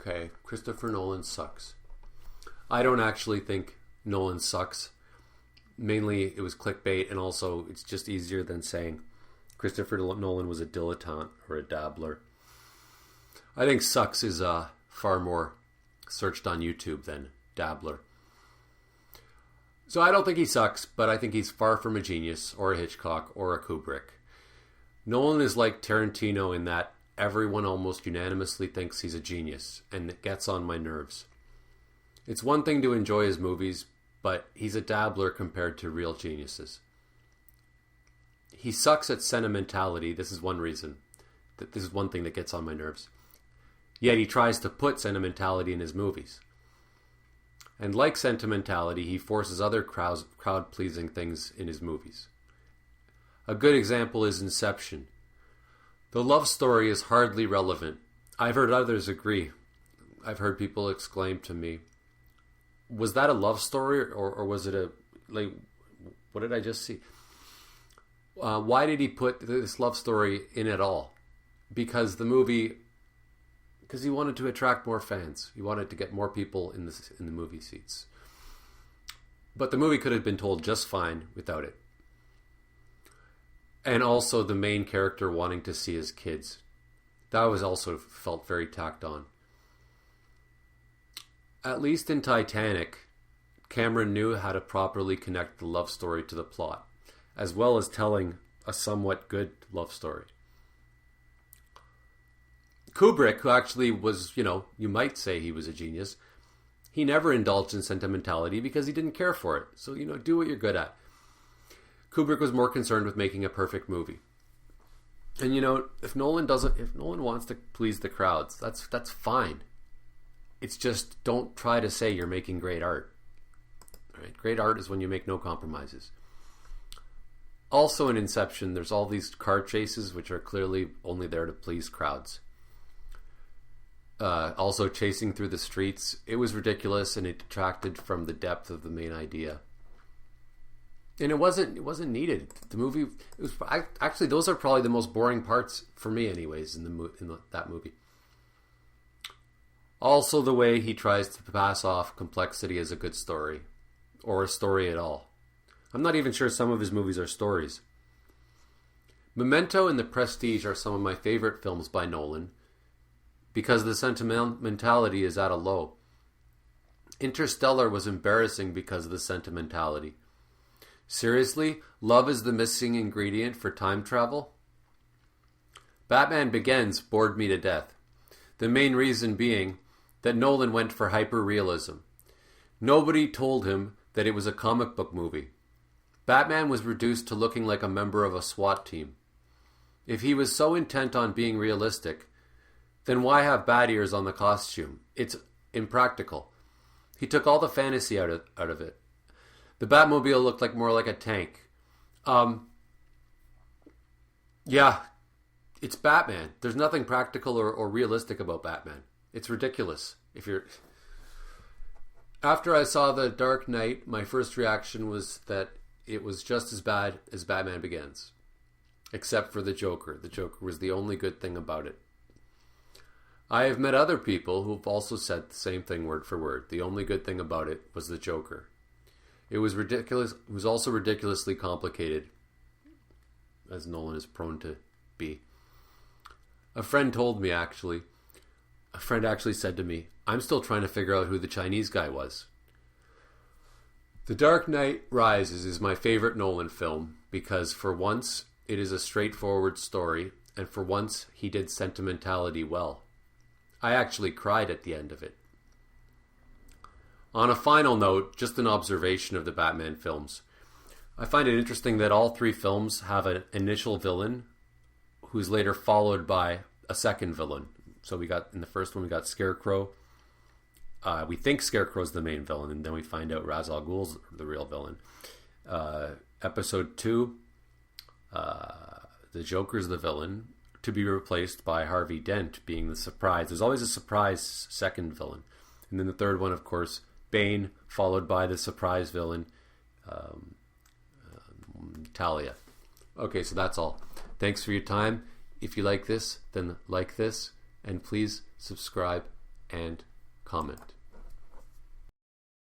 Okay, Christopher Nolan sucks. I don't actually think Nolan sucks. Mainly it was clickbait, and also it's just easier than saying Christopher Nolan was a dilettante or a dabbler. I think sucks is far more searched on YouTube than dabbler. So I don't think he sucks, but I think he's far from a genius or a Hitchcock or a Kubrick. Nolan is like Tarantino in that everyone almost unanimously thinks he's a genius, and it gets on my nerves. It's one thing to enjoy his movies, but he's a dabbler compared to real geniuses. He sucks at sentimentality. This is one reason. This is one thing that gets on my nerves. Yet he tries to put sentimentality in his movies. And like sentimentality, he forces other crowd-pleasing things in his movies. A good example is Inception. The love story is hardly relevant. I've heard others agree. I've heard people exclaim to me, was that a love story or was it what did I just see? Why did he put this love story in at all? Because he wanted to attract more fans. He wanted to get more people in the movie seats. But the movie could have been told just fine without it. And also the main character wanting to see his kids. That was also felt very tacked on. At least in Titanic, Cameron knew how to properly connect the love story to the plot, as well as telling a somewhat good love story. Kubrick, who actually was, you might say he was a genius, he never indulged in sentimentality because he didn't care for it. So, do what you're good at. Kubrick was more concerned with making a perfect movie. And if Nolan wants to please the crowds, that's fine. It's just don't try to say you're making great art. Right? Great art is when you make no compromises. Also in Inception, there's all these car chases which are clearly only there to please crowds. Also chasing through the streets, it was ridiculous and it detracted from the depth of the main idea. And it wasn't needed. The movie, actually those are probably the most boring parts for me, anyways, in that movie. Also, the way he tries to pass off complexity as a good story, or a story at all. I'm not even sure some of his movies are stories. Memento and The Prestige are some of my favorite films by Nolan, because the sentimentality is at a low. Interstellar was embarrassing because of the sentimentality. Seriously, love is the missing ingredient for time travel? Batman Begins bored me to death. The main reason being that Nolan went for hyper-realism. Nobody told him that it was a comic book movie. Batman was reduced to looking like a member of a SWAT team. If he was so intent on being realistic, then why have bat ears on the costume? It's impractical. He took all the fantasy out of it. The Batmobile looked more like a tank. Yeah, it's Batman. There's nothing practical or realistic about Batman. It's ridiculous. After I saw The Dark Knight, my first reaction was that it was just as bad as Batman Begins. Except for the Joker. The Joker was the only good thing about it. I have met other people who have also said the same thing word for word. The only good thing about it was the Joker. It was ridiculous. It was also ridiculously complicated, as Nolan is prone to be. A friend actually said to me, I'm still trying to figure out who the Chinese guy was. The Dark Knight Rises is my favorite Nolan film because for once it is a straightforward story, and for once he did sentimentality well. I actually cried at the end of it. On a final note, just an observation of the Batman films. I find it interesting that all three films have an initial villain who's later followed by a second villain. So in the first one we got Scarecrow. We think Scarecrow's the main villain, and then we find out Ra's al Ghul's the real villain. Episode 2, the Joker's the villain, to be replaced by Harvey Dent being the surprise. There's always a surprise second villain. And then the third one, of course, Bane, followed by the surprise villain, Talia. Okay, so that's all. Thanks for your time. If you like this, then like this, and please subscribe and comment.